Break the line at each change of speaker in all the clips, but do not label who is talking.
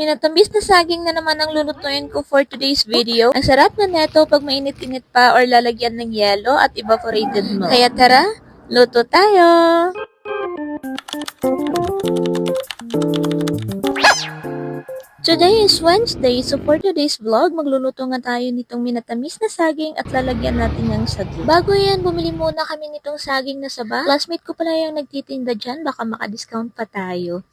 Minatamis na saging na naman ang lulutuin ko for today's video. Ang sarap na neto pag mainit-init pa or lalagyan ng yelo at evaporated milk. Kaya tara, luto tayo! Today is Wednesday, so for today's vlog, magluluto nga tayo nitong minatamis na saging at lalagyan natin ng sago. Bago yan, bumili muna kami nitong saging na saba. Classmate ko pala yung nagtitinda dyan, baka maka-discount pa tayo.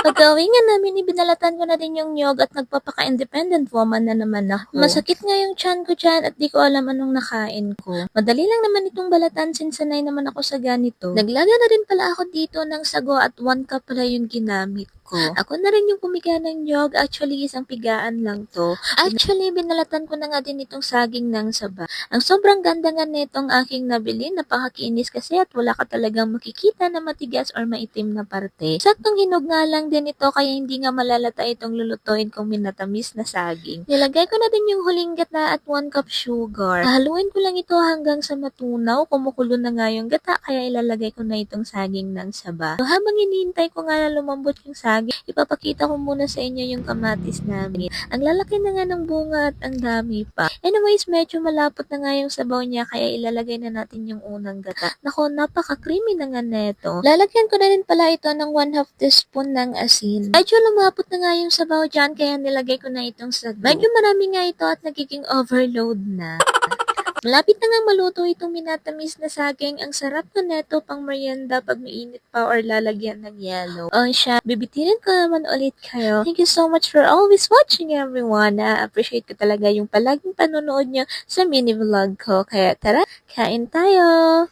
Pagka-uwi nga namin, ibinalatan ko na din yung niyog at nagpapaka-independent woman na naman ako. Masakit nga yung tiyan ko dyan at di ko alam anong nakain ko. Madali lang naman itong balatan since sanay naman ako sa ganito. Naglaga na rin pala ako dito ng sago at 1 cup pala yung ginamit ko. Ako na rin yung pumiga ng niyog. Actually, isang pigaan lang to. Actually, binalatan ko na nga din itong saging ng saba. Ang sobrang ganda nga nitong aking nabili. Napakakinis kasi at wala ka talagang makikita na matigas or maitim na parte. Saktong hinog nga lang din ito kaya hindi nga malalata itong lulutuin kong minatamis na saging. Nilagay ko na din yung huling gata at 1 cup sugar. Haluin ko lang ito hanggang sa matunaw. Kumukulo na nga yung gata kaya ilalagay ko na itong saging ng saba. So, habang hinihintay ko nga na lumambot yung saging, ipapakita ko muna sa inyo yung kamatis namin. Ang lalaki na nga ng bunga at ang dami pa. Anyways, medyo malapot na nga yung sabaw niya kaya ilalagay na natin yung unang gata. Nako, napaka-creamy na nga neto. Lalagyan ko na rin pala ito ng 1/2 teaspoon ng asin. Medyo lumapot na nga yung sabaw dyan kaya nilagay ko na itong sago. Medyo marami nga ito at nagiging overload na. Malapit na nga maluto itong minatamis na saging. Ang sarap na neto pang merienda pag mainit pa or lalagyan ng yelo. O siya, bibitirin ko naman ulit kayo. Thank you so much for always watching everyone. Na-appreciate ko talaga yung palaging panonood nyo sa mini vlog ko. Kaya tara, kain tayo!